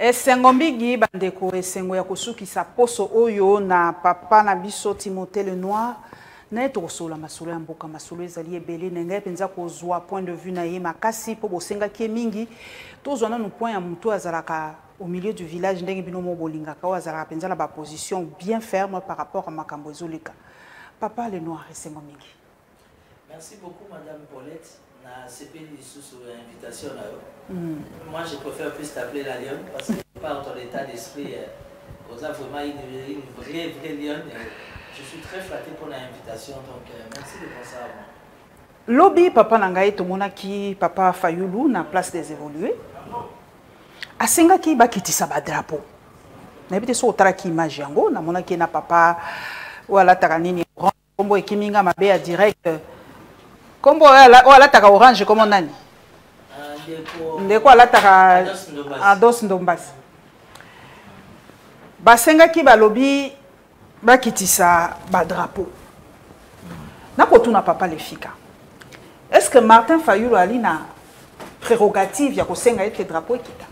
Esengo mbigi bandeko esengo ya kosukisa poso oyo na papa na biso Timothée Lenoir na to kosola masolo ya mboka masolo ezali ebele nenga penza kozwa point de vue na ye makasi po bosenga ki mingi tozwa na no point ya muto azalaka au milieu du village ndenge bino mo bolingaka azalaka penza na ba position bien ferme par rapport à makambo ezoleka. Papa Lenoir esengo mingi. Merci beaucoup madame Paulette. C'est sous invitation là. Moi je préfère plus t'appeler la lionne parce que par ton état d'esprit vous avez vraiment une vraie lionne. Je suis très flatté pour l'invitation donc merci de penser à moi. Lobby papa nangaye tomonaki papa Fayulu na place des évolués. Asenga ki bakitisa ba drapeau. Na bité so otaraki image yango na monaki na papa wala takanini kombo ekiminga mabe ya direct. Kombo wala taka orange comme nani? Ndeko wala taka Ados Ndombasi. Basenga ki balobi bakitisa ba drapeau. Nako tuna papa le fika. Est-ce que Martin Fayulu ali na prérogative ya kosenga ete drapeau ekita?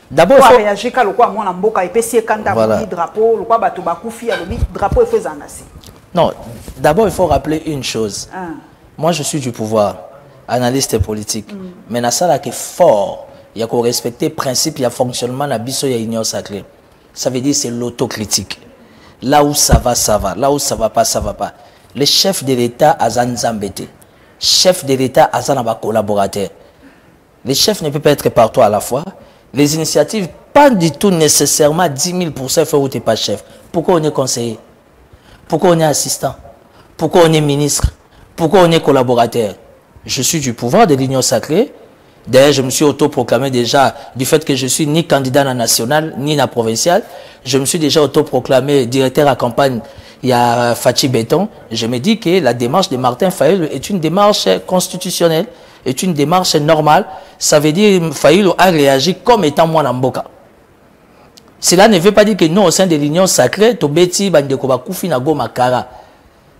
D'abord il faut réagir ka lokwa mona mboka epesi kanda voilà. Drapeau lokwa bato bakufi alobi drapeau efezangasi. Non, d'abord il faut rappeler une chose. Moi, je suis du pouvoir, analyste politique. Mais dans ça, là, fort, il y a qu'on respecter le principe, il y a fonctionnement, il y a union sacrée. Ça veut dire c'est l'autocritique. Là où ça va, ça va. Là où ça va pas, ça va pas. Le chef de l'État a Zambete. Chef de l'État a un collaborateur. Les chefs ne peuvent pas être partout à la fois. Les initiatives, pas du tout nécessairement 10 000% faire où tu n'es pas chef. Pourquoi on est conseiller? Pourquoi on est assistant? Pourquoi on est ministre? Pourquoi on est collaborateur? Je suis du pouvoir de l'Union sacrée. D'ailleurs, je me suis autoproclamé déjà du fait que je suis ni candidat à la nationale, ni à la provinciale. Je me suis déjà autoproclamé directeur à campagne. Il y a Fachi Béton. Je me dis que la démarche de Martin Fayulu est une démarche constitutionnelle, est une démarche normale. Ça veut dire que Fayulu a réagi comme étant moi Namboka. Cela ne veut pas dire que nous, au sein de l'Union sacrée, Tobeti, Bandekoba, Koufi, Nago, Makara.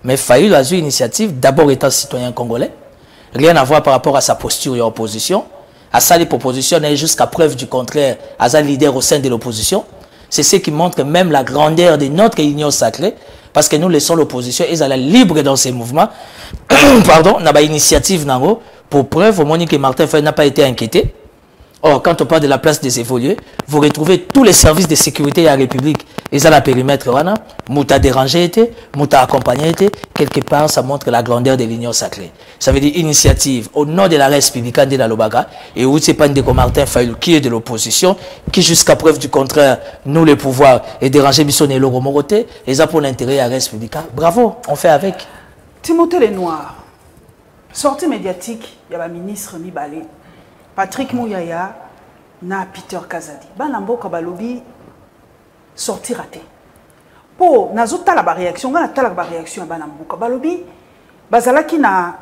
Mais Fayulu a eu l'initiative, d'abord étant citoyen congolais, rien à voir par rapport à sa posture et opposition. À ça, les propositions, jusqu'à preuve du contraire, à sa leader au sein de l'opposition. C'est ce qui montre même la grandeur de notre union sacrée, parce que nous laissons l'opposition, ils sont libres dans ces mouvements. Pardon, on a une initiative, pour preuve, au moment que Martin Fayulu n'a pas été inquiété. Or, quand on parle de la place des évolués, vous retrouvez tous les services de sécurité à la République. Ils ont la périmètre, Mouta dérangé était, Mouta accompagné était. Quelque part, ça montre la grandeur de l'union sacrée. Ça veut dire initiative au nom de la République de la Lobaga et où c'est pas de Martin Fayulu qui est de l'opposition, qui jusqu'à preuve du contraire, nous le pouvoir et déranger Bisson et Loro Moroté, et ça pour l'intérêt à la République. Bravo, on fait avec. Timothée Lenoir, sortie médiatique, il y a un ministre Mibale. Patrick Mouyaya na Peter Kazadi. Banamboka balobi sorti raté. Po nazota la réaction, na ta la réaction banamboka balobi bazalaki na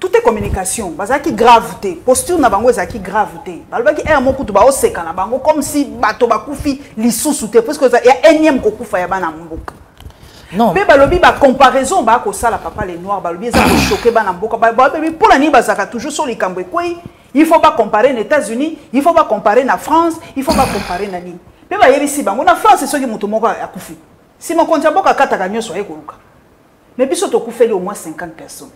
toute communication, bazalaki gravité, posture na bango ezaki gravité. Balobaki moko to ba oseka na bango comme si bato bakufi lisusu te parce que il y a énième kokufa ya banamboka. Non. Mais balobi ba comparaison ba ko sala papa les noirs balobi za ko choquer banamboka balobi pour la ni bazaka toujours sur les kambwe quoi. Il ne faut pas comparer les États-Unis, il ne faut pas comparer la France, il ne faut pas comparer la Nini. Mais la France, c'est ce qui a koufi. Si mon compte a kata gagné sur Ekoluka. Mais puis surtout fait au moins 50 personnes.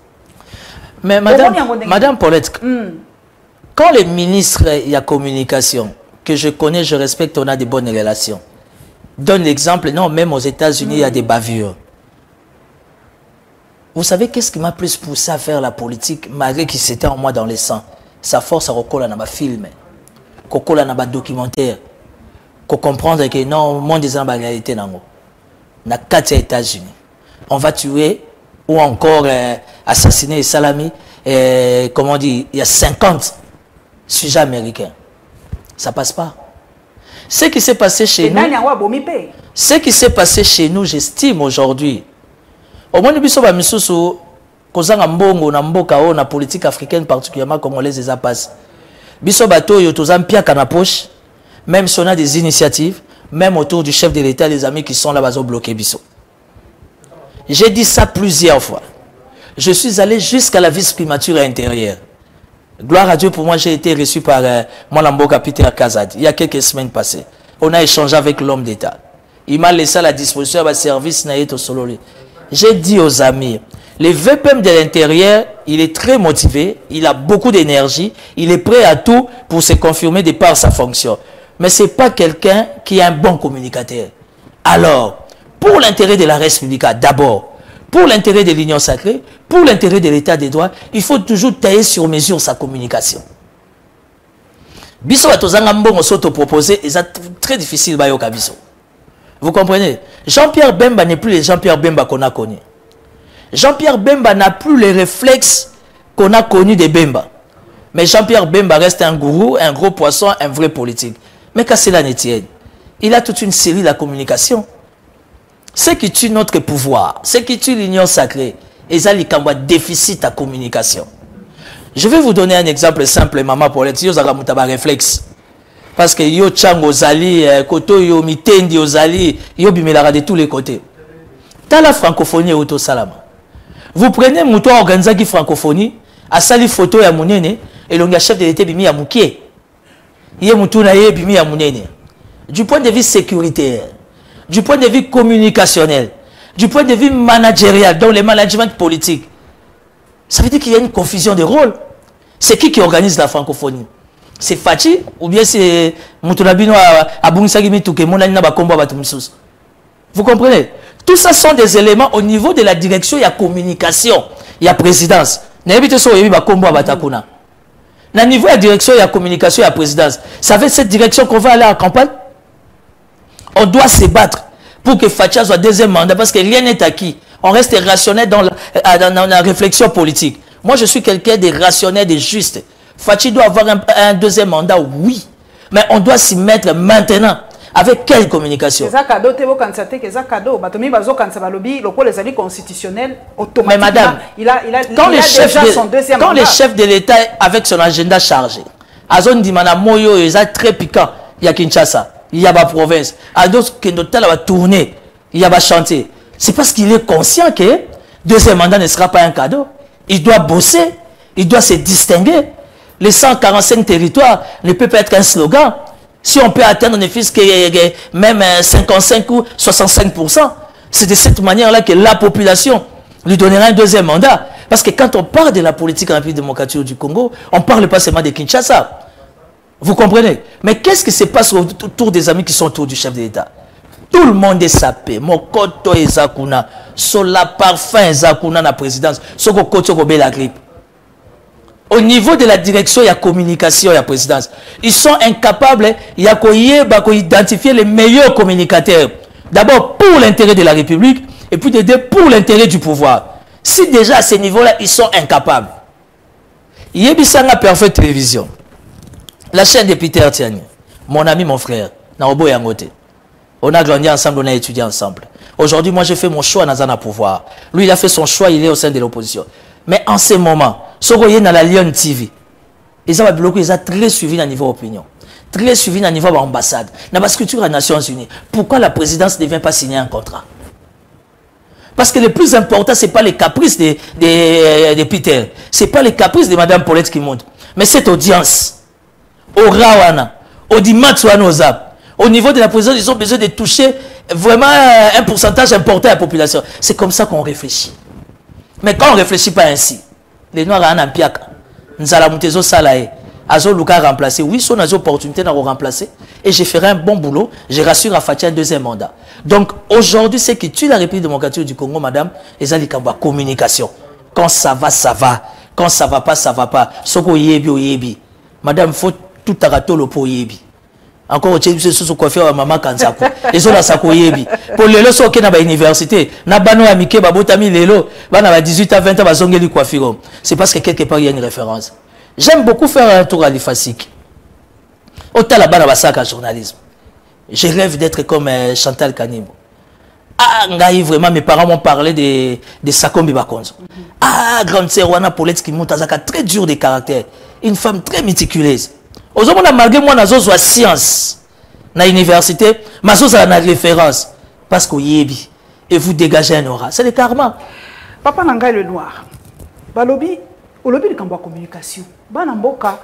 Mais madame Paulette, quand les ministres et la communication, que je connais, je respecte, on a des bonnes relations. Donne l'exemple, non, même aux États-Unis, il y a des bavures. Vous savez qu'est-ce qui m'a plus poussé à faire la politique, malgré qu'il s'était en moi dans le sang? Sa force à recoller dans ma film, recoller dans ma documentaire, pour comprendre que non, le monde est en réalité. Dans les 4 États-Unis, on va tuer ou encore assassiner Salami. Comment on dit, il y a 50 sujets américains. Ça passe pas. Ce qui s'est passé chez nous, ce qui s'est passé chez nous, j'estime aujourd'hui. Au moins, nous kozanga mbongo na mboka o na politique africaine particulièrement congolaise les passe biso bato yo tozam piaka na poche même si on a des initiatives même autour du chef de l'État les amis qui sont là bazo bloquer biso. J'ai dit ça plusieurs fois. Je suis allé jusqu'à la vice-primature intérieure. Gloire à Dieu, pour moi j'ai été reçu par mon Lamboka Peter Kazadi il y a quelques semaines passées. on a échangé avec l'homme d'État. Il m'a laissé à la disposition de service Naïto Sololi. J'ai dit aux amis, le VPM de l'intérieur, il est très motivé, il a beaucoup d'énergie, il est prêt à tout pour se confirmer de par sa fonction. Mais ce n'est pas quelqu'un qui est un bon communicateur. Alors, pour l'intérêt de la République, d'abord, pour l'intérêt de l'Union sacrée, pour l'intérêt de l'État des droits, il faut toujours tailler sur mesure sa communication. Biso atozanga mbongo soto proposé, c'est très difficile bayoka biso. Vous comprenez? Jean-Pierre Bemba n'est plus le Jean-Pierre Bemba qu'on a connu. Jean-Pierre Bemba n'a plus les réflexes qu'on a connus de Bemba. Mais Jean-Pierre Bemba reste un gourou, un gros poisson, un vrai politique. Mais qu'à cela ne tienne, il a toute une série de la communication. Ce qui tue notre pouvoir, ce qui tue l'union sacrée, et ça, il y a un déficit à communication. Je vais vous donner un exemple simple, maman Paulette. Yo zaka mutaba réflexe. Parce que yo chango zali, koto yo mitendi ozali, yo bimelara de tous les côtés. Dans la francophonie auto salama. Vous prenez mouton organisé qui francophonie, à sali photo ya munene, et l'on chef de l'été bimi ya mouké. Yé mouton na yé bimi ya munene. Du point de vue sécuritaire, du point de vue communicationnel, du point de vue managérial, dans les managements politiques, ça veut dire qu'il y a une confusion de rôles. C'est qui organise la francophonie? C'est Fachi ou bien c'est Moutonabino à Bungisagimi Touké, Monanina Bakombo Batumsus? Vous comprenez? Tout ça sont des éléments au niveau de la direction, il y a communication, il y a présidence. N'évitez pas de Bakombo Batakuna. Au niveau de la direction, il y a communication, il y a présidence. Ça fait cette direction qu'on va aller en campagne? On doit se battre pour que Fachi soit deuxième mandat parce que rien n'est acquis. On reste rationnel dans la réflexion politique. Moi, je suis quelqu'un de rationnel, de juste. Fachi doit avoir un deuxième mandat, oui. Mais on doit s'y mettre maintenant. Avec quelle communication? C'est cadeau, c'est cadeau. Le constitutionnel, automatiquement, mais madame, il a déjà son deuxième mandat. Quand le chef de l'État, avec son agenda chargé, à zone d'Imana Moyo, il est très piquant. Il y a Kinshasa, il y a la province. À d'autres qui va tourner, il y a chanter. C'est parce qu'il est conscient que deuxième mandat ne sera pas un cadeau. Il doit bosser, il doit se distinguer. Les 145 territoires ne peut pas être qu'un slogan. Si on peut atteindre ne fût-ce que même 55 ou 65%, c'est de cette manière-là que la population lui donnera un deuxième mandat. Parce que quand on parle de la politique en République démocratique du Congo, on ne parle pas seulement de Kinshasa. Vous comprenez? Mais qu'est-ce qui se passe autour des amis qui sont autour du chef de l'État? Tout le monde est sapé. Mokoto et Zakuna. Sola parfum et Zakuna na présidence. Soko koto kobe la grippe. Au niveau de la direction, il y a communication, il y a présidence. Ils sont incapables, il y a d'identifier les meilleurs communicateurs. D'abord pour l'intérêt de la République et puis pour l'intérêt du pouvoir. Si déjà à ce niveau-là, ils sont incapables. Il y a Bissanga Perfect Télévision. La chaîne de Peter Tiani. Mon ami, mon frère. Naobo Yangote. On a grandi ensemble, on a étudié ensemble. Aujourd'hui, moi, j'ai fait mon choix dans un pouvoir. Lui, il a fait son choix, il est au sein de l'opposition. Mais en ce moment, ce qu'on est dans la Lyon TV, ils ont bloqué, ils ont très suivi à niveau opinion. Très suivi à niveau ambassade. Dans la structure des Nations Unies. Pourquoi la présidence ne vient pas signer un contrat? Parce que le plus important, ce n'est pas les caprices de Peter. Ce n'est pas les caprices de Mme Paulette qui montent. Mais cette audience, au Rawana, au Dimatsuanoza, au niveau de la présidence, ils ont besoin de toucher vraiment un pourcentage important de la population. C'est comme ça qu'on réfléchit. Mais quand on ne réfléchit pas ainsi, les Noirs ont un piac. Nous allons monter au salaire. Azo Luka remplacer. Oui, son opportunité de remplacer. Et je ferai un bon boulot. Je rassure à Fatia un deuxième mandat. Donc aujourd'hui, ce qui tue la République démocratique du Congo, madame, c'est la communication. Quand ça va, ça va. Quand ça va pas, ça va pas. Soko yebi ou yebi. Madame, il faut tout arrêter le pot yebi. Encore au Tchébi, c'est ce coiffeur à maman Kansako. Ils ont la sako yebi. Pour les lots, qui na ba université, na bano amike, babotami lelo, bana 18 à 20 ans, bazongeli coiffure. C'est parce que quelque part, il y a une référence. J'aime beaucoup faire un tour à l'IFASIC. Autant là-bas, dans sac à journalisme. Je rêve d'être comme Chantal Kanimbo. Ah, vraiment, mes parents m'ont parlé de Sakombi Bakonzo. Ah, grande sœur, Wana Paulette qui monte à Zaka, très dur de caractère. Une femme très méticuleuse. Aujourd'hui, malgré moi, je suis science. Dans l'université, je suis en référence. Parce que yebi. Et vous dégagez un aura. C'est le karma. Papa Nangai le Noir. Balobi, au lobby de communication. Banamboka,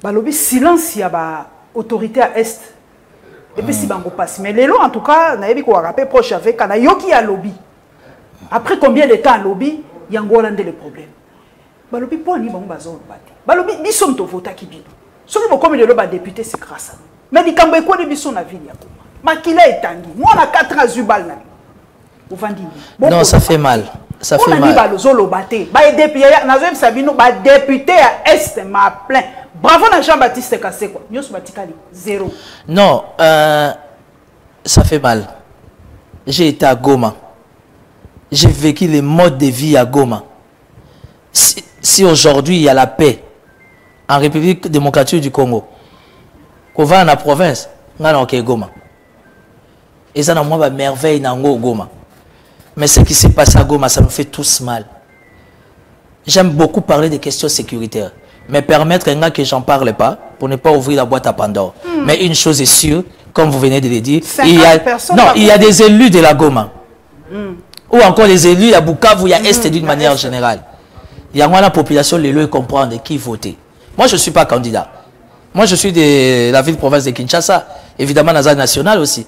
balobi silence, il y a autorité à Est. Et puis si bango passe. Mais les lots, en tout cas, n'a pas rappelé proche avec un yoki à lobby. Après combien de temps à lobby, il y a un des problèmes. Balobi pour ni bango bazon bati. Balobi ni sommes to vota qui bino. Soki comme le loba député c'est grâce à nous. Mais di kambo ko de biso na ville ya Goma. Makila etangi. Moi on a 4 ans zubal na. Vous vendez. Non, ça fait mal. Ça fait mal. Député à Est m'a plein. Bravo Jean-Baptiste Kassé quoi. Zéro. Non, ça fait mal. J'ai été à Goma. J'ai vécu les modes de vie à Goma. Si aujourd'hui il y a la paix en République démocratique du Congo, qu'on va dans la province, on a ok Goma. Et ça n'a pas de merveille dans Goma. Mais ce qui s'est passé à Goma, ça me fait tous mal. J'aime beaucoup parler des questions sécuritaires. Mais permettre que j'en parle pas, pour ne pas ouvrir la boîte à Pandore. Mais une chose est sûre, comme vous venez de le dire, il y a des élus de la Goma. Ou encore les élus à Bukavu, il y a Est d'une manière générale. Il y a la population, les lieux comprendre qui voter. Moi, je ne suis pas candidat. Moi, je suis de la ville-province de Kinshasa. Évidemment, dans la nationale aussi.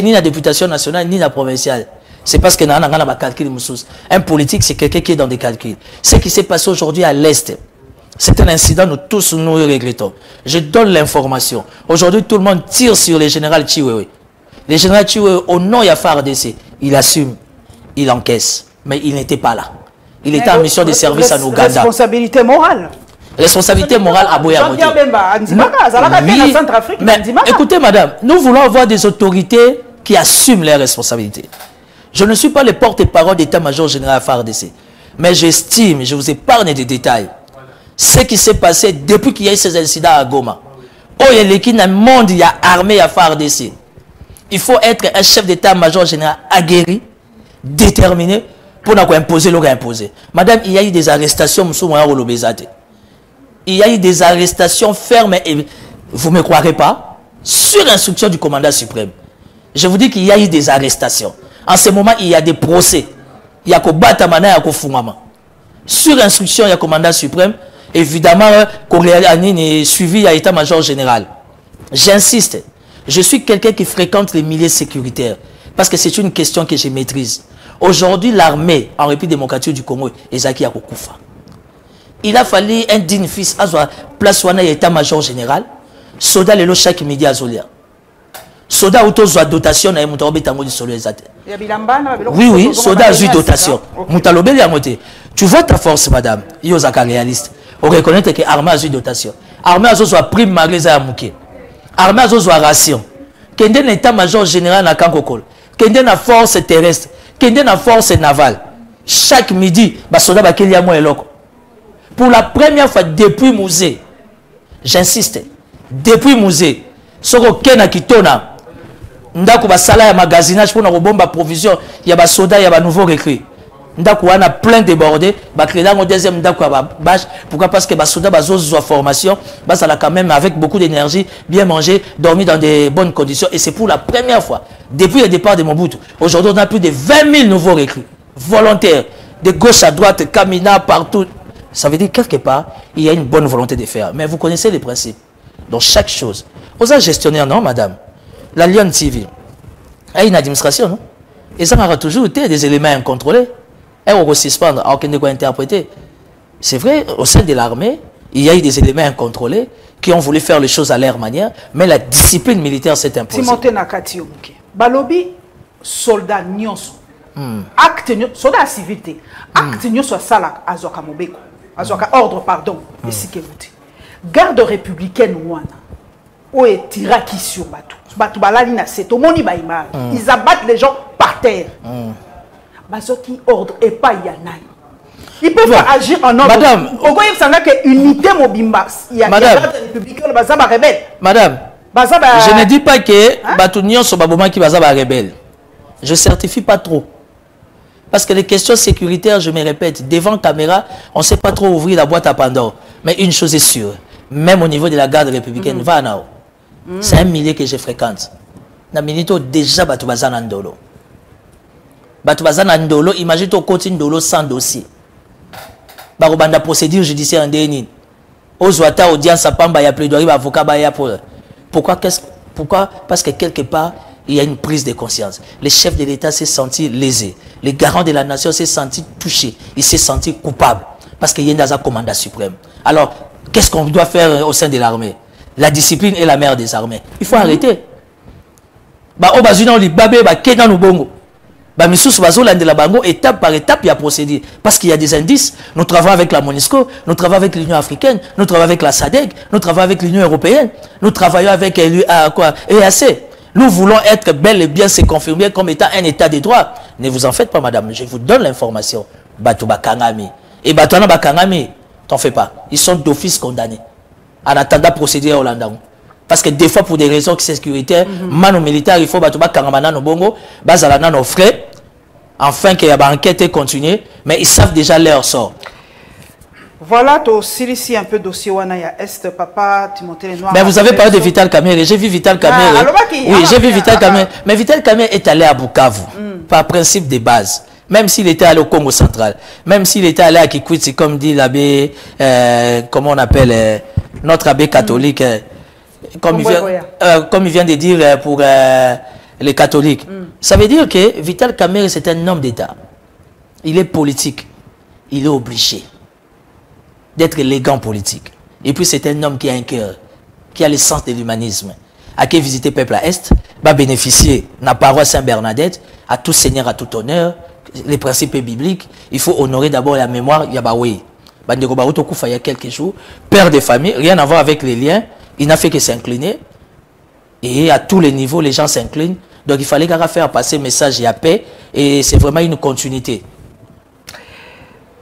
Ni la députation nationale, ni la provinciale. C'est parce que un politique, c'est quelqu'un qui est dans des calculs. Ce qui s'est passé aujourd'hui à l'Est, c'est un incident nous tous nous regrettons. Je donne l'information. Aujourd'hui, tout le monde tire sur le général Chiwewe. Le général Chiwewe, au nom de FARDC, il assume, il encaisse. Mais il n'était pas là. Il était en mission de service en Ouganda. Responsabilité morale. Responsabilité morale à Boyamoté. Mais écoutez, madame, nous voulons avoir des autorités qui assument leurs responsabilités. Je ne suis pas le porte-parole d'état-major général FARDC. Mais j'estime, je vous épargne des détails. Ce qui s'est passé depuis qu'il y a eu ces incidents à Goma. Oh, il y a l'équipe dans le monde, il y a armée à FARDC. Il faut être un chef d'état-major général aguerri, déterminé, pour imposer ce qu'on a imposé. Madame, il y a eu des arrestations, il y a eu des arrestations fermes et vous ne me croirez pas, sur instruction du commandant suprême. Je vous dis qu'il y a eu des arrestations. En ce moment, il y a des procès. Il y a Kobatamana, il y a Kofungama. Sur instruction, il y a commandant suprême. Évidemment, Koréanine est suivi à l'état-major général. J'insiste, je suis quelqu'un qui fréquente les milieux sécuritaires. Parce que c'est une question que je maîtrise. Aujourd'hui, l'armée en République démocratique du Congo est Zaki Akokoufa. Il a fallu un digne fils à la place où il y a l'état-major général. Soda le chaque midi à Zolia. Soda auto a dotation na mutobe tango di solo ezate. Oui, soda a eu dotation. Mutalobe ya moté. Tu vois ta force madame. Yo zaka réaliste. On reconnaît que armée a eu dotation. Armée a soit prime magreza ya muké. Armée a soit ration. Kende na état-major général na Kankokol. Kende na force terrestre. Kende na force navale. Chaque midi, ba soda ba kelia mo eloko. Pour la première fois depuis musée. J'insiste. Depuis musée. Soko kena kitona. Ndaku ba sala ya magasinage pour na bomba provision ya ba soda ya ba nouveau recrue. Ndaku wana plein débordé, ba créer dans deuxième ndaku ba bâche. Pourquoi? Parce que ba soda ba zo formation, ba ça là quand même avec beaucoup d'énergie, bien manger, dormir dans des bonnes conditions et c'est pour la première fois depuis le départ de Mobutu. Aujourd'hui, on a plus de 20 000 nouveaux recrues volontaires de gauche à droite, caminant partout. Ça veut dire quelque part, il y a une bonne volonté de faire, mais vous connaissez les principes. Dans chaque chose. Aux gestionnaires, non, madame. La Lyon TV, il y a une administration, non? Et ça aura toujours été des éléments incontrôlés. Et on va suspendre, alors qu'on doit interpréter. C'est vrai, au sein de l'armée, il y a eu des éléments incontrôlés qui ont voulu faire les choses à leur manière, mais la discipline militaire s'est imposée. Timothée Nakati Omuke. Balobi, soldat nyonso. Acte nyonso, soldat civilité. Acte nyonso sala azoka mobeko. Azoka ordre, pardon. Ici que vous dites. Garde républicaine ouana. Ou est tiraki sur bateau. Bateau balani na c'est au moni ba image. Ils abattent les gens par terre. Bazoki ordre et pas yanai. Ils peuvent pas agir en ordre. Madame, pourquoi il s'en a que unité mobimba. Il y a garde républicaine bazaba rebelle. Madame, je ne dis pas que bateau nyonso baboma qui bazaba rebelle. Je certifie pas trop. Parce que les questions sécuritaires, je me répète, devant caméra, on ne sait pas trop ouvrir la boîte à Pandore. Mais une chose est sûre, même au niveau de la garde républicaine, c'est un milieu que je fréquente. Na minito déjà Batubazan Ndolo. Batubazan Ndolo, imagine ton côté Ndolo sans dossier. Barobanda procédure judiciaire en déni. Aux audience à Pamba, il y a plaidoirie, avocat, pour. Pourquoi Pourquoi? Parce que quelque part, il y a une prise de conscience. Le chef de l'État s'est senti lésé. Le garant de la nation s'est senti touché. Il s'est senti coupable. Parce qu'il y a un commandant suprême. Alors, qu'est-ce qu'on doit faire au sein de l'armée? La discipline est la mère des armées. Il faut arrêter. Étape par étape, il y a procédé. Parce qu'il y a des indices. Nous travaillons avec la MONUSCO, nous travaillons avec l'Union africaine, nous travaillons avec la SADC, nous travaillons avec l'Union européenne, nous travaillons avec l'EAC. Nous voulons être bel et bien se confirmer comme étant un état de droit. Ne vous en faites pas, madame. Je vous donne l'information. Batouba Kangami. Et Batouana Bakangami, t'en fais pas. Ils sont d'office condamnés. En attendant procéder à Hollande. Parce que des fois, pour des raisons sécuritaires, mano militaire, il faut Batouba Kangamana no bongo, Bazalana nos frais, afin que la enquête continue. Mais ils savent déjà leur sort. Voilà, tu as ici un peu dossier Wanaya Est, papa, Timothée Lenoir. Mais vous avez parlé de Vital Kamerhe. J'ai vu Vital Kamerhe. Oui, j'ai vu Vital Kamerhe. Mais Vital Kamerhe est allé à Bukavu, par principe de base. Même s'il était allé au Congo central, même s'il était allé à Kikwiti, comme dit l'abbé, comment on appelle, notre abbé catholique, comme il vient de dire pour les catholiques. Ça veut dire que Vital Kamerhe, c'est un homme d'État. Il est politique. Il est obligé d'être élégant politique. Et puis c'est un homme qui a un cœur, qui a le sens de l'humanisme, à qui visiter peuple à Est, va bénéficier de la paroisse Saint-Bernadette, à tout seigneur, à tout honneur, les principes bibliques. Il faut honorer d'abord la mémoire. Il y a quelques jours, père de famille, rien à voir avec les liens, il n'a fait que s'incliner. Et à tous les niveaux, les gens s'inclinent. Donc il fallait faire passer le message, il y a paix, et c'est vraiment une continuité.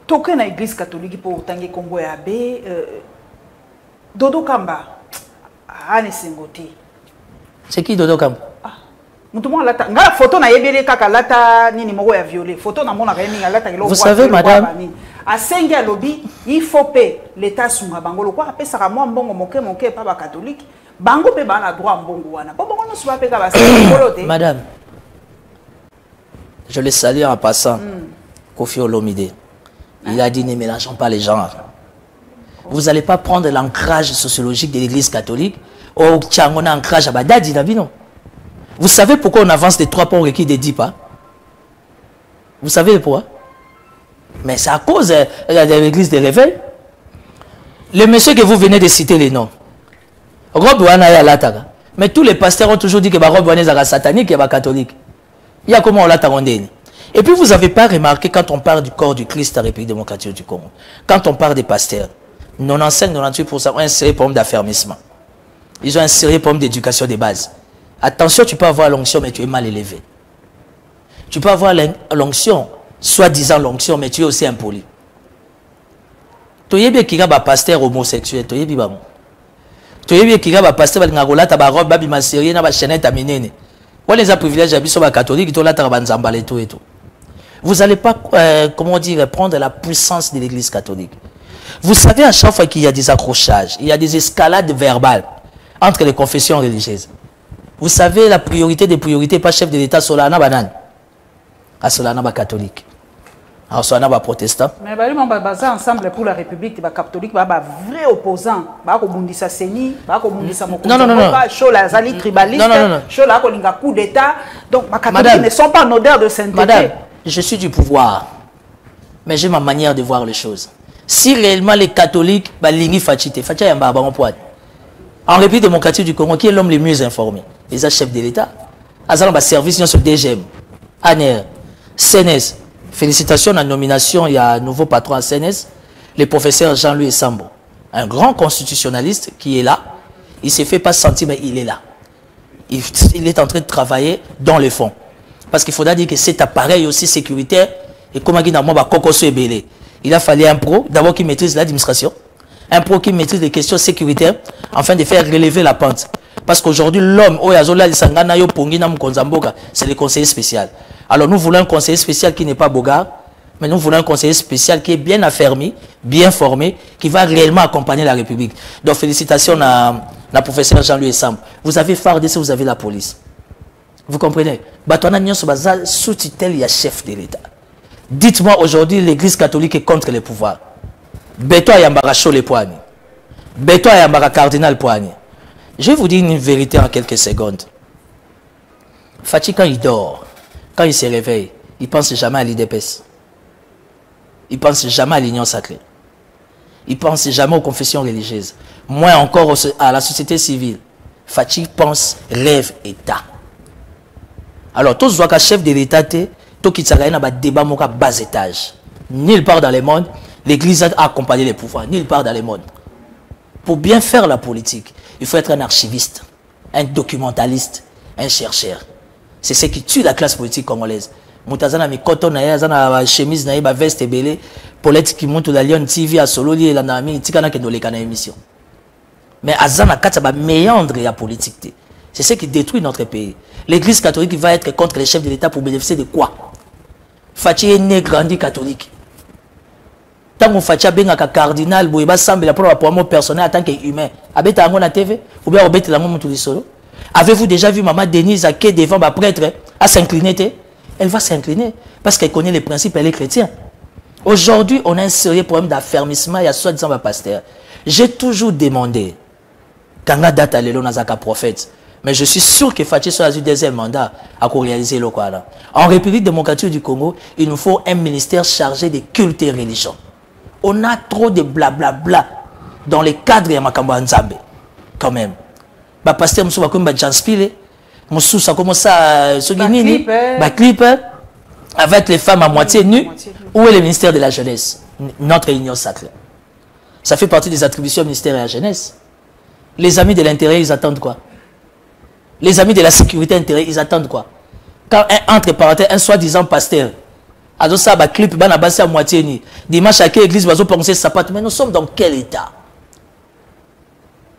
Toke na église catholique pour tangi Congo ya be Dodo Kamba ane sengote. C'est qui Dodo Kamba? Mutumo lata nga photo na yebele kaka lata nini moko ya violet. Photo na mona kayemi lata kilo. Vous savez madame, a sengi a lobby il faut payer l'état sunga bango lo kwa apesa ka mwa mbongo moke pa ba catholique. Bango pe ba na droit mbongo wana. Po bongo no suba pe ka ba sengi. Madame, je le salue en passant. Kofi Olomide. Il a dit ne mélangeons pas les genres. Vous n'allez pas prendre l'ancrage sociologique de l'église catholique au Tchangona ancrage à Badadi, non. Vous savez pourquoi on avance des 3 pas au requis des 10 pas? Vous savez pourquoi? Mais c'est à cause de l'église des réveils. Le monsieur que vous venez de citer les noms, Rob Wana Latara. Mais tous les pasteurs ont toujours dit que Rob Wana est satanique et catholique. Il y a comment on l'a tarondé. Et puis vous n'avez pas remarqué quand on parle du corps du Christ à la République démocratique du Congo, quand on parle des pasteurs, 95-98% ont un sérieux problème d'affermissement. Ils ont un sérieux problème d'éducation de base. Attention, tu peux avoir l'onction, mais tu es mal élevé. Tu peux avoir l'onction, soi-disant l'onction, mais tu es aussi impoli. Tu es bien qu'il y a un pasteur homosexuel, tu es bien. Tu es bien qu'il y a un pasteur qui a un robe, babi ma série, na ba chaînette à menene. Ou les privilèges habits sur catholique, tu là et tout et tout. Vous n'allez pas, comment dire, prendre la puissance de l'église catholique. Vous savez, à chaque fois qu'il y a des accrochages, il y a des escalades verbales entre les confessions religieuses. Vous savez, la priorité des priorités, pas chef de l'État, Solana Banane. À Solana catholique. À Solana protestant. Mais ils sont basés ensemble pour la République, les catholiques, les vrais opposants. Ils sont séni, non, non, non, non. Les tribalistes, les coup d'État. Donc, les catholiques ne sont pas en odeur de sainteté. Madame, je suis du pouvoir, mais j'ai ma manière de voir les choses. Si réellement les catholiques, en République démocratique du Congo, qui est l'homme le mieux informé? Les chefs de l'État. Ils service sur DGM, ANER, CNS. Félicitations à la nomination, il y a un nouveau patron à CNS, le professeur Jean-Louis Sambo. Un grand constitutionnaliste qui est là. Il ne s'est fait pas sentir, mais il est là. Il est en train de travailler dans le fond. Parce qu'il faudra dire que cet appareil aussi sécuritaire, et comme il a fallu un pro, d'abord qui maîtrise l'administration, un pro qui maîtrise les questions sécuritaires, afin de faire relever la pente. Parce qu'aujourd'hui, l'homme, c'est le conseiller spécial. Alors nous voulons un conseiller spécial qui n'est pas bogard, mais nous voulons un conseiller spécial qui est bien affermi, bien formé, qui va réellement accompagner la République. Donc félicitations à la professeure Jean-Louis Sambo. Vous avez FARDC, vous avez la police. Vous comprenez? Sous tutelle, il y a chef de l'État. Dites-moi aujourd'hui, l'église catholique est contre les pouvoirs. Beto Yambara Chaud les poignes. Beto Yambara Cardinal Poigne. Je vais vous dire une vérité en quelques secondes. Fachi, quand il dort, quand il se réveille, il ne pense jamais à l'IDPS. Il ne pense jamais à l'Union sacrée. Il ne pense jamais aux confessions religieuses. Moins encore à la société civile. Fachi pense, rêve, État. Alors, tous les chefs de l'État, tout qui s'arrête dans un débat bas étage. Nulle part dans le monde, l'Église a accompagné les pouvoirs. Nulle part dans le monde. Pour bien faire la politique, il faut être un archiviste, un documentaliste, un chercheur. C'est ce qui tue la classe politique congolaise. Moutazana mi koto na ya zana chemise na ba veste belé Paulette qui monte la Lyon TV à solo li la na mi tikana ke doleka na émission. Mais azana kata ba méandre ya politique. C'est ce qui détruit notre pays. L'église catholique va être contre les chefs de l'État pour bénéficier de quoi? Fachi est né grandi catholique. Tant qu'on Fachi a bien un cardinal, il va sembler pour un personnel en tant qu'humain. Abeta na TV ou bien obéter la maman tout solo. Avez-vous déjà vu maman Denise à qui devant ma prêtre à s'incliner? Elle va s'incliner parce qu'elle connaît les principes, elle est chrétienne. Aujourd'hui, on a un sérieux problème d'affermissement. Il y a soi-disant ma pasteur. J'ai toujours demandé quand on a date à l'élo Nazaka prophète. Mais je suis sûr que Fachi soit le deuxième mandat à réaliser le quoi là. En République démocratique du Congo, il nous faut un ministère chargé des cultes et religions. On a trop de blablabla dans les cadres de Makamba Nzambe. Quand même. Bah pasteur Moussa comme bah Janspile, Moussa ça commence à se gagner. Bah clip avec les femmes à moitié nues. Où est le ministère de la jeunesse? Notre union sacrée. Ça fait partie des attributions du ministère de la jeunesse. Les amis de l'intérêt, ils attendent quoi? Les amis de la sécurité intérieure, ils attendent quoi? Quand entre parenthèses, un soi-disant pasteur, a ça bah clip bah à moitié nues. Dimanche à quelle église va penser sapat? Mais nous sommes dans quel état?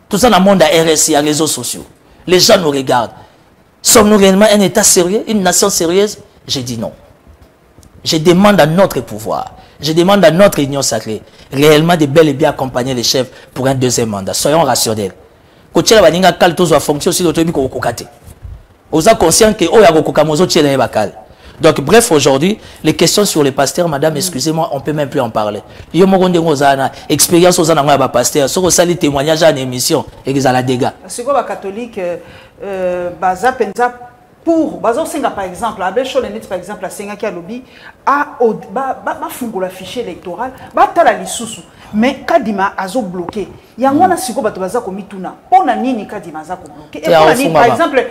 Tout ça dans le monde à RSI, à réseaux sociaux. Les gens nous regardent. Sommes-nous réellement un État sérieux, une nation sérieuse? J'ai dit non. Je demande à notre pouvoir, je demande à notre union sacrée, réellement de bel et bien accompagner les chefs pour un deuxième mandat. Soyons rationnels. Quand tu as fonction sur l'autonomie, vous êtes conscient que donc bref, aujourd'hui, les questions sur les pasteurs, madame, excusez-moi, on ne peut même plus en parler. Il y a une expérience aux pasteurs, sur les témoignages à l'émission, et ils ont la dégâts. C'est quoi les catholiques, pour, par exemple, à par exemple, à Sengaki à Lobby, à la fichier électoral, à la lissoussou. Mais Kadima a bloqué. Il y a un siko batobaza komituna. On a nini Kadima a bloqué. Et par exemple,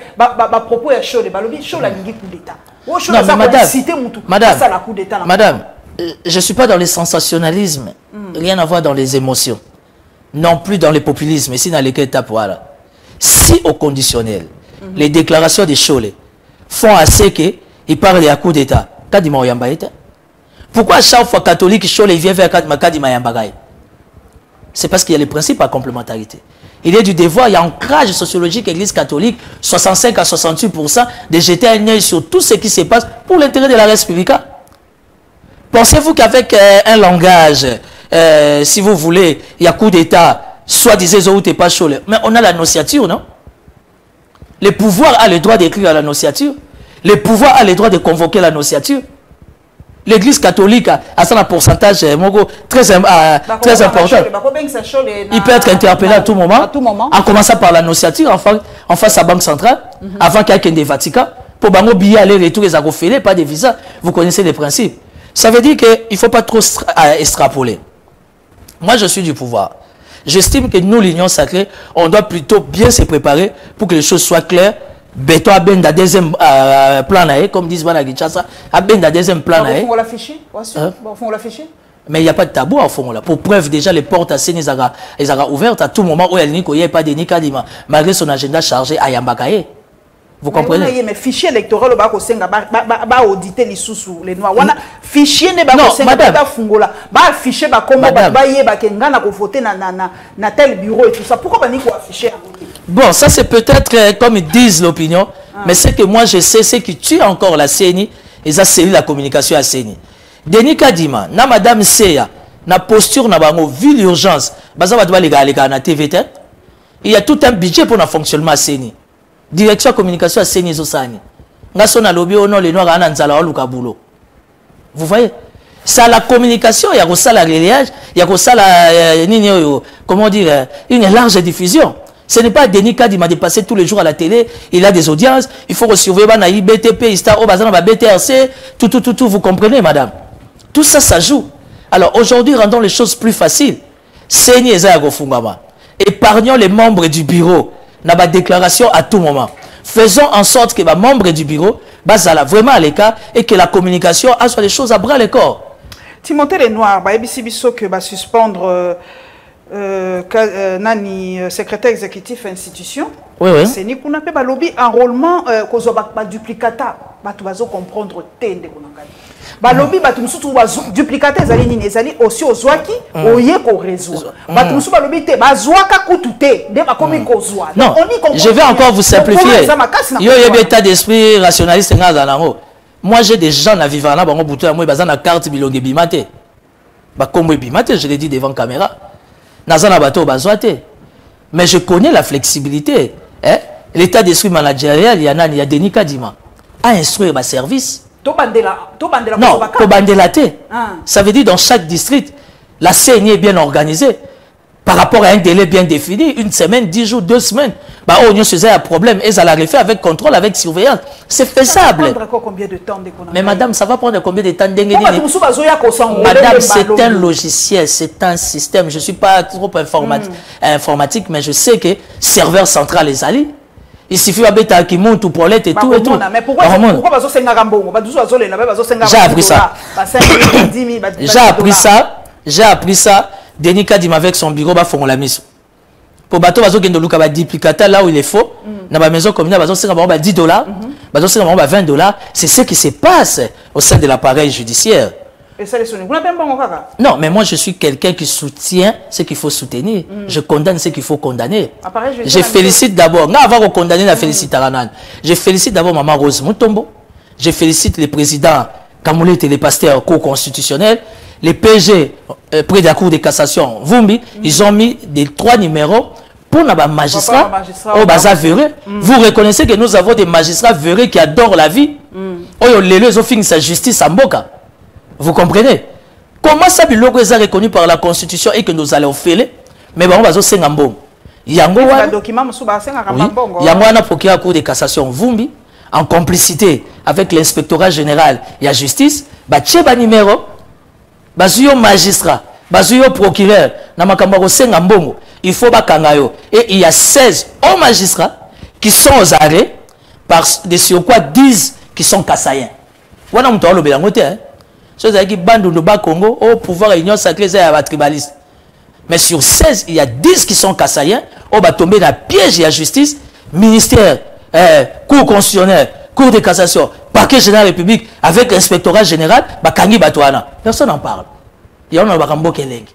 propos ya show de balobi show la ningi coup d'état. Madame, je suis pas dans le sensationnalisme, rien à voir dans les émotions, non plus dans le populisme. Ici dans les étapes voilà. Si au conditionnel, les déclarations des Cholé font assez que ils parlent de coup d'état. Kadima oyamba eta. Pourquoi chaque fois catholique Cholé vient vers Kadima yambagaï? C'est parce qu'il y a les principes à complémentarité. Il est du devoir, il y a un ancrage sociologique Église catholique, 65 à 68% de jeter un œil sur tout ce qui se passe pour l'intérêt de la res publica. Pensez-vous qu'avec un langage, si vous voulez, il y a coup d'état, soit disait ou t'es pas chaud, mais on a la nociature, non? Le pouvoir a le droit d'écrire la nociature. Le pouvoir a le droit de convoquer la nociature. L'Église catholique a un pourcentage très important. Il peut être interpellé à tout moment, en commençant par la nociature, en face à la Banque centrale, avant qu'il y ait des Vatican, pour que billets aller-retour, les agofélés, pas de visa. Vous connaissez les principes. Ça veut dire qu'il ne faut pas trop extrapoler. Moi, je suis du pouvoir. J'estime que nous, l'Union sacrée, on doit plutôt bien se préparer pour que les choses soient claires. Beto a ben da deuxième plan comme disent Bana Gichasa, a ben da deuxième plan on l'afficher, on l'afficher. Mais il n'y a pas de tabou à fond là. Pour preuve déjà les portes à Séné ils ont ouvertes à tout moment où il n'y a pas de Nikadima malgré son agenda chargé à Yambakaye. Vous comprenez? Mais fichier électoral au bas Senga ba auditer les sous les noirs. Voilà fichier ne ba Senga ba fungola ba afficher ba comment ba yé ba kenga na ko voter na tel bureau et tout ça. Pourquoi ba ni ko afficher? Bon, ça c'est peut-être comme ils disent l'opinion, mais ce que moi je sais, c'est que tu as encore la CENI, ils ont scellé la communication à CENI. Denis Kadima, na madame Seya, na posture na bango, vu l'urgence, na TVT, il y a tout un budget pour le fonctionnement à CENI. Direction de communication à CENI Zosani. Ngaso na lobby au nom les noirs à Nzala ou Kabulo. Vous voyez? Ça la communication, il y a ça la relayage, il y a ça la comment dire, une large diffusion. Ce n'est pas Denis Kadima de passer tous les jours à la télé, il a des audiences, il faut surveiller Banaï, BTP, Istar, BTRC, tout, vous comprenez, madame. Tout ça, ça joue. Alors aujourd'hui, rendons les choses plus faciles. Épargnons les membres du bureau. N'a pas de déclaration à tout moment. Faisons en sorte que les membres du bureau basent vraiment à l'écart et que la communication soit des choses à bras le corps. Timothée Lenoir, que va suspendre nani secrétaire exécutif institution. Oui, oui. C'est ni qu'on appelle lobby enrôlement cause ba duplicata. Ba tu vas comprendre tende konangani. Ba lobby ba tu musutu ba duplicata ezali nini ezali aussi ozwaki oye ko réseau. Ba tu musutu ba lobby te ba zwaka kutute de ba komi kozwa. Non, je vais encore vous simplifier. Yo yebe état d'esprit rationaliste ngaza nango. Moi j'ai des gens à vivre là bango butu moi bazana carte bilonge bimate. Ba kombo bimate, je l'ai dit devant caméra. Nazana bateau bazwate. Mais je connais la flexibilité. Hein? L'état d'esprit managérial, il y a Denis Kadima à instruire ma service. Non, ça veut dire dans chaque district, la CNI est bien organisée par rapport à un délai bien défini, 1 semaine, 10 jours, 2 semaines. Bah, on a un problème et ça l'a refait avec contrôle, avec surveillance. C'est faisable. Ça va prendre combien de temps? Mais madame, ça va prendre combien de temps? Madame, c'est un logiciel, c'est un système. Je ne suis pas trop informatique, mais je sais que serveur central est allé. Il suffit de qui monte ou Paulette et tout et tout. Mais pourquoi j'ai appris ça. J'ai appris ça. Denis Kadima avec son bureau va faire la mise. Pour bateau bazo gendo luka ba duplicata là où il est faux. Dans ma maison communale bazo c'est ba $10. Bazo c'est ba $20. C'est ce qui se passe au sein de l'appareil judiciaire. Et ça les sonne. Vous n'avez pas bon kaka? Non, mais moi je suis quelqu'un qui soutient ce qu'il faut soutenir. Je condamne ce qu'il faut condamner. Je félicite d'abord. Non, avant de condamner la félicite Aranan. Je félicite d'abord maman Rose Mutombo. Je félicite les présidents Kamoulet et les pasteurs co-constitutionnels. Les PG, près de la Cour de cassation, Vumbi, ils ont mis des 3 numéros pour les magistrats au bazar verré. Vous reconnaissez que nous avons des magistrats verrés qui adorent la vie. Ils ont fini sa justice à Mboka. Vous comprenez? Comment ça, le logo est reconnu par la Constitution et que nous allons faire? Mais bon, on va se faire un bon. Il y a un procureur à la Cour de cassation, Vumbi, en complicité avec l'inspectorat général et la justice, bah, tchèba numéro. Bazuyo magistrat, bazuyo procureur, il faut bakangayo. Et il y a 16 hauts magistrats qui sont aux arrêts, parce de sur quoi 10 qui sont kassaïens. Wana mto lo belangote hein. C'est-à-dire qui bande de bas Congo au pouvoir union sacrée c'est à tribaliste. Mais sur 16, il y a 10 qui sont kassaïens, on va tomber dans le piège de la justice, ministère, cour constitutionnelle, cour de cassation, parquet général de la République, avec l'inspectorat général, Bakangi Batouana. Personne n'en parle. Il y a un Bakambo Keleng.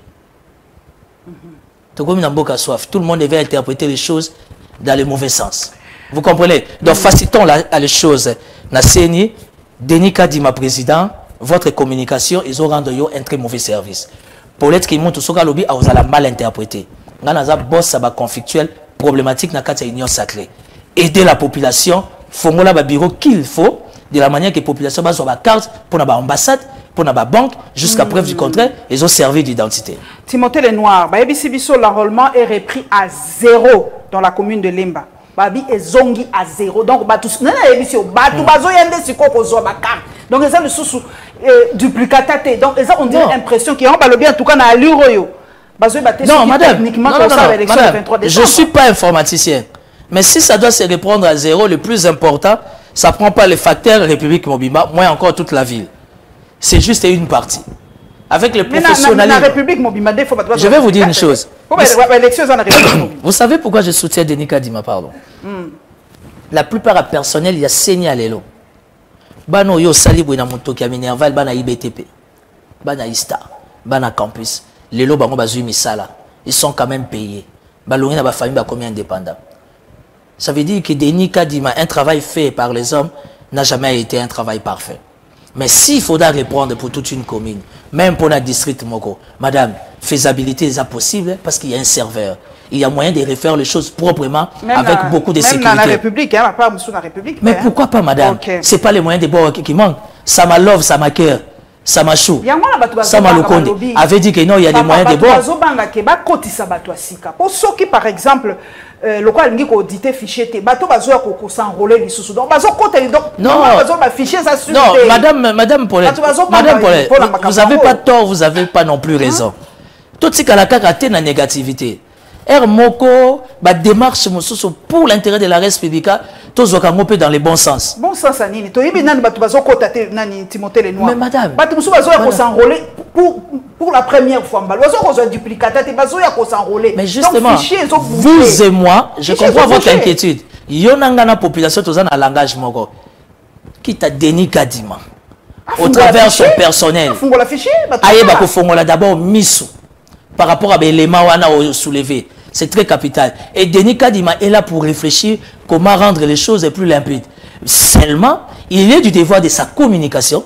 Tout le monde devait interpréter les choses dans le mauvais sens. Vous comprenez? Donc, facilitons les choses. Na CNI, Denis Kadima président, votre communication, ils ont rendu un très mauvais service. Pour l'être qui monte au lobby, vous allez mal interpréter. Dans un boss, ça va conflictuel, problématique dans la union sacrée. Aider la population, formuler le bureau qu'il faut, de la manière que la population va sur la carte pour l'ambassade, pour la banque, jusqu'à preuve du contraire, ils ont servi d'identité. Timothée Lenoir, l'enrôlement est repris à 0 dans la commune de Lemba. Babi est zongi à 0. Donc, donc, ils ont le sous duplicaté. Donc, ils ont l'impression qu'ils ont bien en tout cas dans l'euro. Non, madame, je ne suis pas informaticien. Mais si ça doit se reprendre à 0, le plus important, ça ne prend pas les facteurs République Mobimba, moins encore toute la ville. C'est juste une partie. Avec le professionnalisme. Je vais vous dire une chose. Vous savez pourquoi je soutiens Denis Kadima, pardon? La plupart du personnel, il y a saigné à l'élo. Bano yo sali bouina motoki a Minerval, bana IBTP, bana ISTA, bana Campus. L'élo bango bazui misala. Ils sont quand même payés. Balongi na ba famille ba combien indépendant. Ça veut dire que Denis Kadima, un travail fait par les hommes, n'a jamais été un travail parfait. Mais s'il faudra répondre pour toute une commune, même pour la district Moko, madame, faisabilité est possible parce qu'il y a un serveur. Il y a moyen de refaire les choses proprement même avec beaucoup de sécurité. Même dans la République, hein, pas la République. Mais pourquoi pas, madame? Okay. Ce n'est pas les moyens de bord qui manquent. Ça m'a love, ça m'a cœur. Samachou, Samalokonde avait dit que non, il y a des moyens de bord. Pour ceux qui, par exemple, le quoi il auditer fichier T, bateau bazoya ko s'enrôler les sous donc bazo côté donc non fichier ça sur non madame Paulette, vous avez pas tort, vous avez pas non plus raison. Tout ce qu'à kaka na négativité. Moko ba démarche mosusu pour l'intérêt de la res publica tozoka ngopé dans le bon sens. Bon sens anini to yibi nani bato bazo côté nani Timothée Lenoir. Mais madame bato musu bazoya ko s'enrôler pour la première fois bazo ko zo duplicata te bazoya ko s'enrôler. Mais justement vous et moi je comprends votre inquiétude. Yonanga na population tozana langage moko qui t'a Denis Kadima au travers son personnel. Fongola fichier aye ba ko fongola d'abord misu par rapport à l'élément wana soulevé. C'est très capital. Et Denis Kadima est là pour réfléchir comment rendre les choses plus limpides. Seulement, il est du devoir de sa communication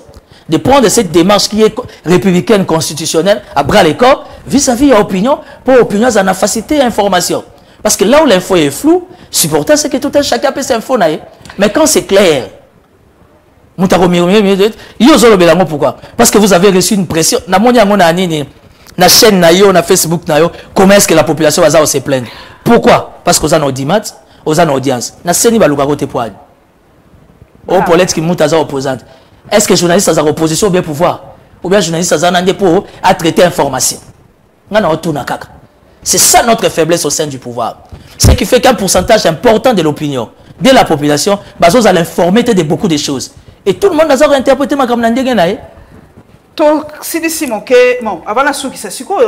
de prendre cette démarche qui est républicaine constitutionnelle à bras les corps vis-à-vis de l'opinion pour l'opinion ça a facilité l'information. Parce que là où l'info est floue, supporter c'est que tout un chacun peut s'informer. Mais quand c'est clair, pourquoi? Parce que vous avez reçu une pression. Na chaîne na yo, na Facebook na yo, comment est-ce que la population va se plaindre? Pourquoi? Parce que vous avez audimat, vous avez audience. Na seni baluka kote poigne. Au Paulette qui monte à opposante. Est-ce que journaliste a opposition ou bien pouvoir? Ou bien journaliste a nande pour à traiter information? C'est ça notre faiblesse au sein du pouvoir. Ce qui fait qu'un pourcentage important de l'opinion de la population, vous allez informer de beaucoup de choses. Et tout le monde a interprété ma comme to sidisimo que bon avant la souki ça c'est quoi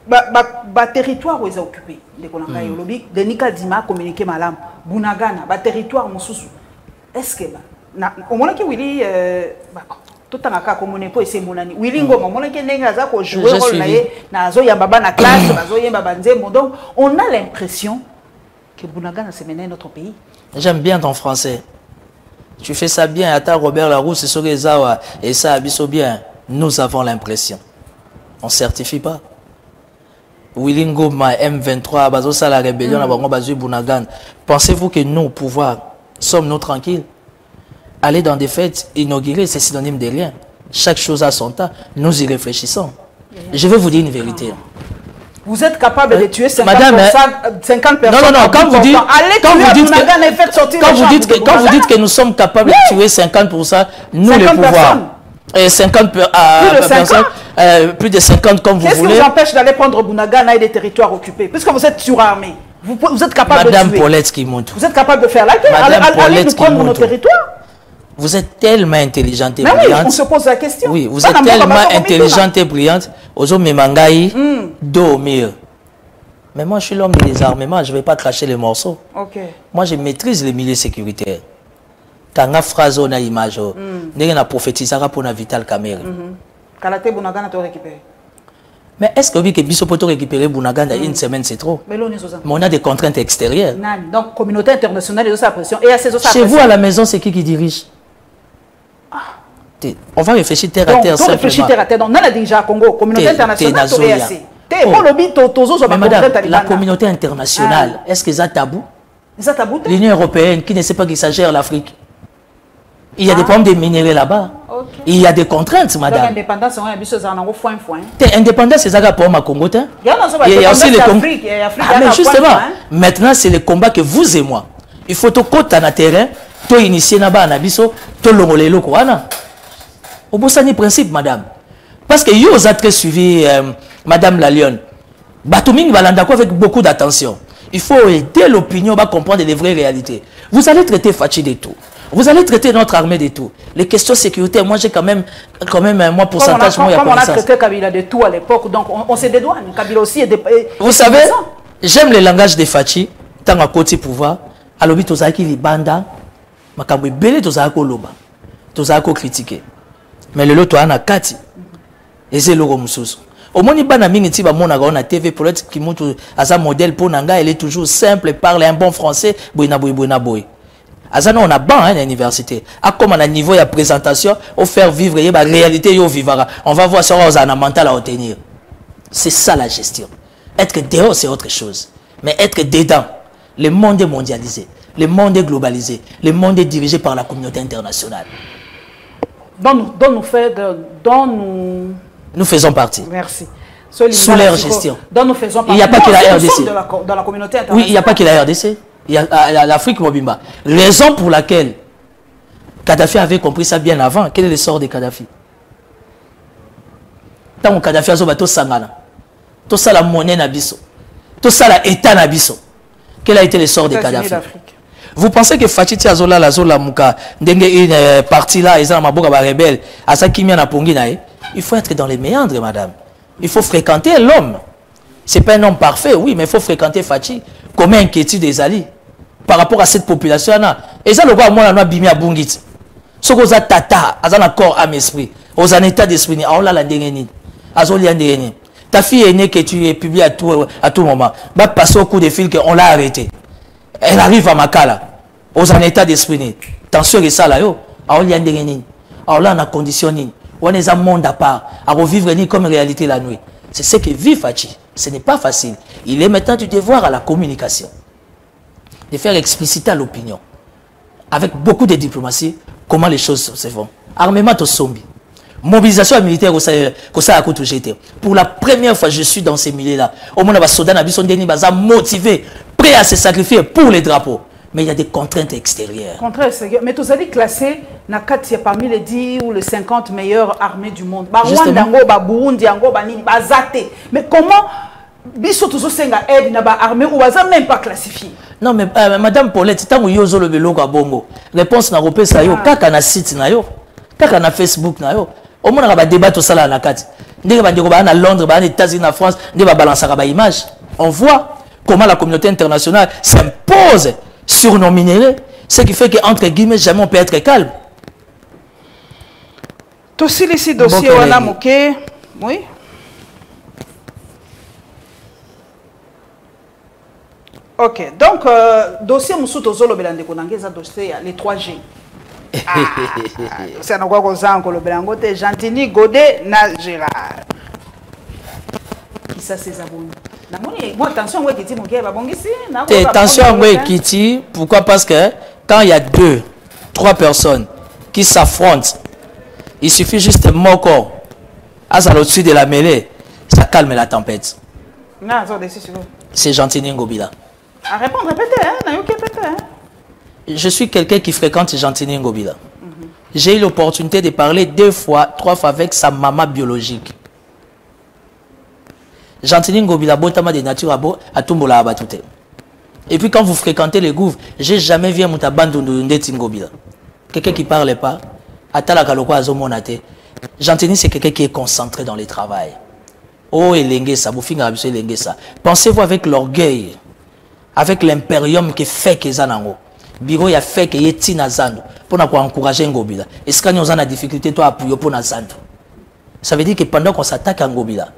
ba territoire où ils occupé de konanga yolobi Denis Kadima communiquer malam Bunagana ba territoire mususu est-ce que na omona ki Willy ba tout en cas comme on est pas essayer monani Willy Ngoma omona ki ndenga za ko jouer rôle na zo ya baba na classe bazo yemba banzembo donc on a l'impression que Bunagana se menait notre pays. J'aime bien ton français, tu fais ça bien. Ata Robert Larousse sur les Zawa et ça abisso bien. Nous avons l'impression. On ne certifie pas. Willy Ngoma, M23, Bazosa la rébellion, Bunagan. Pensez-vous que nous, pouvoir, sommes-nous tranquilles? Aller dans des fêtes inaugurées, c'est synonyme de rien. Chaque chose a son temps. Nous y réfléchissons. Je vais vous dire une vérité. Vous êtes capable de tuer 50, Madame, 50 personnes. Non, quand vous dites que nous sommes capables de tuer 50%, nous les pouvoirs. Et 50 personnes, plus de 50 comme vous voulez. Qu'est-ce qui vous empêche d'aller prendre Bunagana et des territoires occupés? Puisque vous êtes surarmé. Vous êtes capable de tuer. Madame Paulette qui monte. Vous êtes capable de faire la guerre. Allez nous prendre nos territoires. Vous êtes tellement intelligente et mais brillante. Oui, on se pose la question. Oui, vous êtes tellement intelligente et brillante. Ozo Memangaï, do mieux. Mais moi, je suis l'homme des armements. Je ne vais pas cracher les morceaux. Okay. Moi, je maîtrise les milieux sécuritaires. Quand on a phrase, on a image, on a prophétisé pour la Vital Caméra. Mais est-ce que oui, que Bisso peut récupérer Bunagana une semaine, c'est trop? Mais on a des contraintes extérieures. Donc, communauté internationale, il y a sa pression. Chez vous, à la maison, c'est qui dirige? On va réfléchir terre à terre. On réfléchit terre à terre. Donc, on a déjà Congo, communauté internationale, la communauté internationale, est-ce que c'est tabou? L'Union européenne qui ne sait pas qu'il s'agère l'Afrique. Il y a des problèmes de minéraux là-bas. Okay. Il y a des contraintes, madame. L'indépendance, c'est ça pour ma Congo. Il y a aussi les combats. Mais justement, maintenant, c'est le combat que vous et moi. Il faut que tu aies un terrain, tu initier là-bas un abisso, tu l'ongolé le Kouana. Au bout de principe, madame. Parce que vous avez très suivi madame la Lyon. Batuming va l'endroit avec beaucoup d'attention. Il faut aider l'opinion à comprendre les vraies réalités. Vous allez traiter Fachi de tout. Vous allez traiter notre armée de tout. Les questions sécuritaires, moi j'ai quand même un pourcentage. Comme on a traité Kabila de tout à l'époque, donc on se dédouane. Kabila aussi est vous savez, j'aime le langage de Fachi, tant à côté pouvoir. Alors, tu as qui les bandes, Makabou belé, tu as loba, tu as critiqué. Mais le lot, tu as un kati. Et c'est le romoussous. Au moins, il y a un mingi tiba mona gona TV pour être qui montre à un modèle pour nanga, elle est toujours simple, parle un bon français, boina boy. Azana on a ban à l'université. À comme à niveau de présentation, au faire vivre la réalité yo vivra. On va voir ça on a mental à obtenir. C'est ça la gestion. Être dehors c'est autre chose, mais être dedans, le monde est mondialisé, le monde est globalisé, le monde est dirigé par la communauté internationale. Nous faisons partie. Merci. Sous leur gestion. Dont nous faisons partie. Il n'y a pas que la RDC. Dans la communauté internationale. Oui, il n'y a pas que la RDC. Il y a l'Afrique Mobimba. Raison pour laquelle Kadhafi avait compris ça bien avant. Quel est le sort de Kadhafi? Tant que Kadhafi a dit tout ça, tout ça la monnaie nabiso, tout ça la état nabiso. Quel a été le sort de Kadhafi? Vous pensez que Fatiti Azola la Zola Mouka, une partie là, ils ont ma boca rebelle, à ça qui na pongi nae. Il faut être dans les méandres, madame. Il faut fréquenter l'homme. C'est pas un homme parfait, oui, mais il faut fréquenter Fatih. Comme inquiétude des alliés par rapport à cette population là. Et ça le voit moi là bimi à Bungit. Ce que ça tata, azan corps âme esprit, aux en état d'esprit ni aola la ndengeni. Azoli ndengeni. Ta fille est née que tu es publié à tout moment. Va passer au coup de fil qu'on l'a arrêté. Elle arrive à Makala. Aux en état d'esprit ni. Tension et ça là yo. Aola ndengeni. Aola na condition ni. On est un monde à part. À revivre ni comme réalité la nuit. C'est ce que vit Fatih. Ce n'est pas facile. Il est maintenant du devoir à la communication. De faire expliciter à l'opinion. Avec beaucoup de diplomatie, comment les choses se font. Armement au zombie. Mobilisation militaire au ça a coûté jeté. Pour la première fois, je suis dans ces milieux-là. Au moins, les soldats sont motivés, prêts à se sacrifier pour les drapeaux. Mais il y a des contraintes extérieures. Mais tu as dit classé parmi les 10 ou les 50 meilleures armées du monde. Mais comment biso toujours senga aide na ba armée ou baza même pas classifié? Non mais madame Paulette, tant que yozo le beloko bongo. Réponse na repesa yo kaka na site na yo, kaka na Facebook na yo. Au moins ba débat tout ça là na kati. Ndenge ba ndeko ba na Londres, ba na États-Unis, na France, ndenge ba balancer ba image. On voit comment la communauté internationale s'impose sur nos minéraux, ce qui fait que entre guillemets jamais on peut être calme. Tout ici dossier wana moké, oui. Ok, donc, dossier Moussouto Zolo Belande Konangeza dossier, les 3G. C'est un quoi qu'on s'en le Belangote, Gentini, Godet, na Gérard. Qui ça, c'est abonnés? Moi, attention, moi, Kitty, mon gars, va bon ici. Attention, moi, Kitty, pourquoi? Parce que quand il y a 2, 3 personnes qui s'affrontent, il suffit juste de moko à au-dessus de la mêlée, ça calme la tempête. Non, c'est Gentini Ngobila. À répondre, répétez, hein? Je suis quelqu'un qui fréquente Gentini Ngobila. J'ai eu l'opportunité de parler 2 fois, 3 fois avec sa maman biologique. Gentini Ngobila, botama de nature à Tumbola Abatute. Et puis quand vous fréquentez les gouffres, j'ai jamais vu un moutabandou de Ngobila. Quelqu'un qui ne parle pas, Atala Kaloko Azomonate. Gentini, c'est quelqu'un qui est concentré dans le travail. Oh, Elengesa, Boufinga Abiso Elengesa. Pensez-vous avec l'orgueil, avec l'impérium qui fait que Zanango. Biro ya fait que Yeti Nazando pour encourager Ngobila. Est-ce que nous avons la difficulté toi appuyer pour Nazando? Ça veut dire que pendant qu'on s'attaque à Ngobila,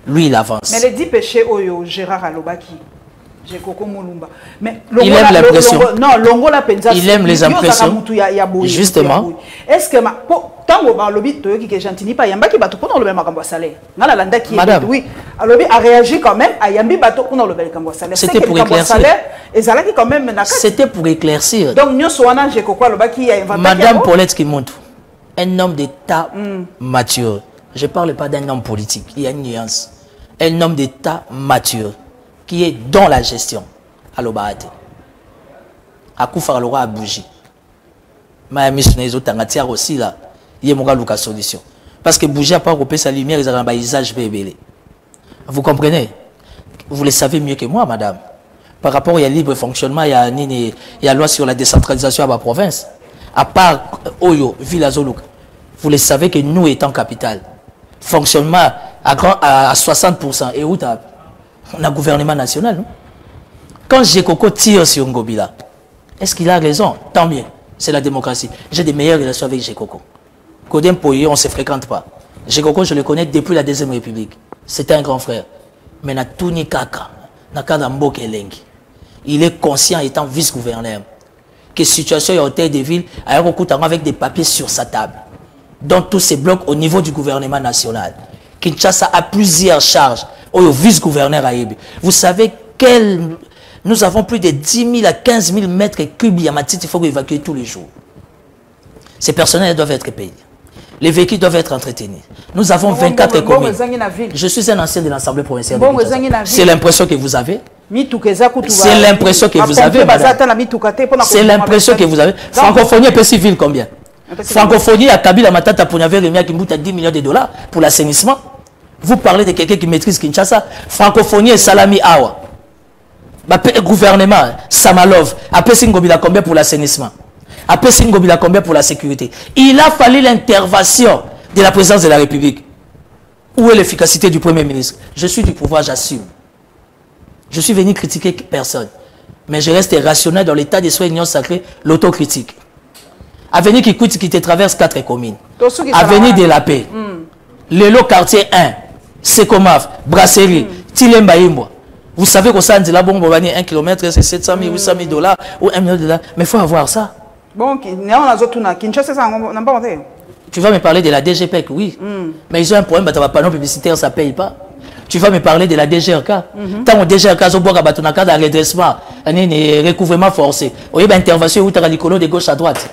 lui il avance. Mais les 10 péchés Oyo Gérard Alobaki, j'ai Koko Moulumba. Mais il aime l'impression. Non, Longo la penza. Il aime les impressions. Justement. Est-ce que tant que Balobi Toyoki que Gentini pas Yamba qui bateau pour le même makambo salaire. Nala landa qui Madame. Oui. Alobi a réagi quand même à Yambi bateau pour le même makambo salaire. C'était pour éclaircir. Et Zala qui quand même c'était pour éclaircir. Donc nous soana j'ai Koko Alobaki a inventé. Madame Paulette qui montre un homme d'État mature. Je parle pas d'un homme politique, il y a une nuance. Un homme d'État mature qui est dans la gestion. À l'Obaate. À Koufar le roi à bougie. Mais les autres tangatières aussi là. Il y a une solution. Parce que bouger à part couper sa lumière, ils ont un paysage bébé. Vous comprenez? Vous le savez mieux que moi, madame. Par rapport à libre fonctionnement, il y a loi sur la décentralisation à ma province. À part Oyo, Villa Zolouk. Vous le savez que nous étant capitale, fonctionnement à 60%. Et où on a un gouvernement national, non? Quand Gekoko tire sur Ngobila, est-ce qu'il a raison? Tant mieux. C'est la démocratie. J'ai des meilleures relations avec Gekoko. Kodem Poye, on ne se fréquente pas. Gekoko, je le connais depuis la Deuxième République. C'était un grand frère. Mais na Touni Kaka, na Kadambo Kelengi. Il est conscient, étant vice-gouverneur, que la situation est au hôtel de ville, avec des papiers sur sa table. Dans tous ces blocs au niveau du gouvernement national. Kinshasa a plusieurs charges au vice-gouverneur Aïbi. Vous savez nous avons plus de 10 000 à 15 000 mètres cubes Yamatiti, il faut évacuer tous les jours. Ces personnels doivent être payés. Les véhicules doivent être entretenus. Nous avons 24 communes. Je suis un ancien de l'Assemblée provinciale de Kinshasa. C'est l'impression que vous avez. C'est l'impression que vous avez, madame. C'est l'impression que vous avez. Francophonie est civile combien? Francophonie à Kabila Matata Pounyave Remia qui coûte 10 millions de dollars pour l'assainissement. Vous parlez de quelqu'un qui maîtrise Kinshasa. Francophonie et Salami Awa. Le gouvernement, Samalov, après Singobila combien pour l'assainissement? Après Singobila combien pour la sécurité? Il a fallu l'intervention de la présidence de la République. Où est l'efficacité du Premier ministre? Je suis du pouvoir, j'assume. Je suis venu critiquer personne. Mais je reste rationnel dans l'état des soins union sacrée, l'autocritique. Avenue qui te traverse 4 communes. Avenue de la Paix. Le lot quartier 1. Sekomaf, Brasserie, Tilemba Imbo. Vous savez qu'au sein de la bombe, 1 km, c'est 700 000, 800 000 dollars ou 1 million de dollars. Mais il faut avoir ça. Bon, tu vas me parler de la DGPEC, oui. Mais ils ont un problème, le panneau publicitaire, ça ne paye pas. Tu vas me parler de la DGRK. Tant que DGRK, ils ont un redressement, un recouvrement forcé. Il y a une intervention où tu as l'écolo de gauche à droite.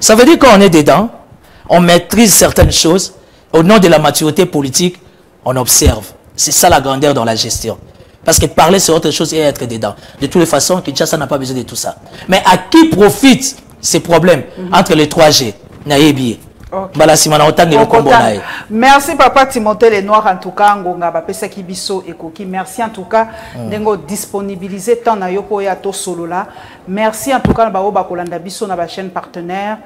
Ça veut dire qu'on est dedans, on maîtrise certaines choses. Au nom de la maturité politique, on observe. C'est ça la grandeur dans la gestion. Parce que parler c'est autre chose et être dedans. De toutes les façons, Kinshasa n'a pas besoin de tout ça. Mais à qui profitent ces problèmes entre les 3G? Naïbi. Merci papa Timothée Lenoir en tout cas ngonga bapesa kibiso ekoki. Merci en tout cas ndengo disponibiliser tant na yoko ya to solo là. Merci en tout cas na ba kolanda biso na ba chaîne partenaire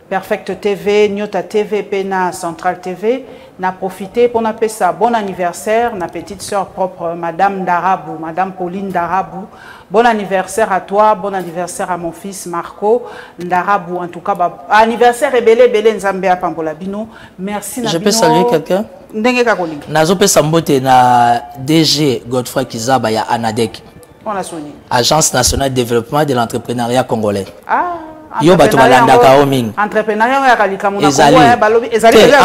Perfect TV, Nyota TV, Pena Central TV. N'a profité pour appeler ça bon anniversaire, na petite sœur propre, Madame Darabou, Madame Pauline Darabou. Bon anniversaire à toi, bon anniversaire à mon fils Marco Darabou. En tout cas, anniversaire et belé Nzambe à Pambola Bino. Merci. Je peux saluer quelqu'un? Nazo pe sambote na DG Godfrey Kizaba ya ANADEC. On a soigné. Agence nationale de développement de l'entrepreneuriat congolais. Ah. Yo bato balanda kaoming. Entrepreneuriat yakalika mona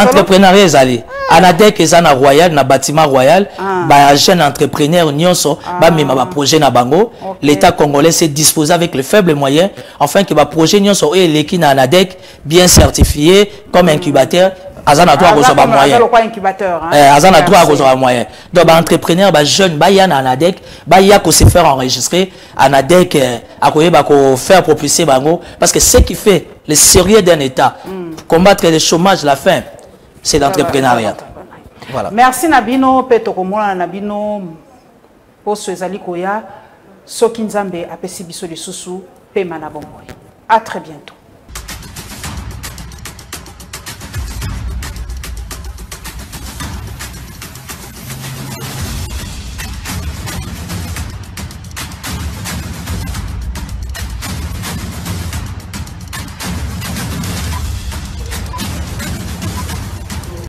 entrepreneuriat ezali. ANADEC ezana royal na bâtiment royal, ba jeune entrepreneur nyonso ba mema ba projet na bango. L'état congolais s'est disposé avec les faibles moyens afin que ba projet nyonso et l'équipe na ANADEC bien certifié comme incubateur. Azana droit à moyen. Azana droit à moyen. Donc, entrepreneur, jeune, ya na ANADEC, ya ko se faire enregistrer. ANADEC, faire propulser bango. Parce que ce qui fait le sérieux d'un État, combattre le chômage, la faim, c'est l'entrepreneuriat. Voilà. Merci Nabino, Peto Komola Nabino, Poso Ezali Koya, Soki Nzambe, Apesi Biso de Susu, Pema Nabomboy. À très bientôt.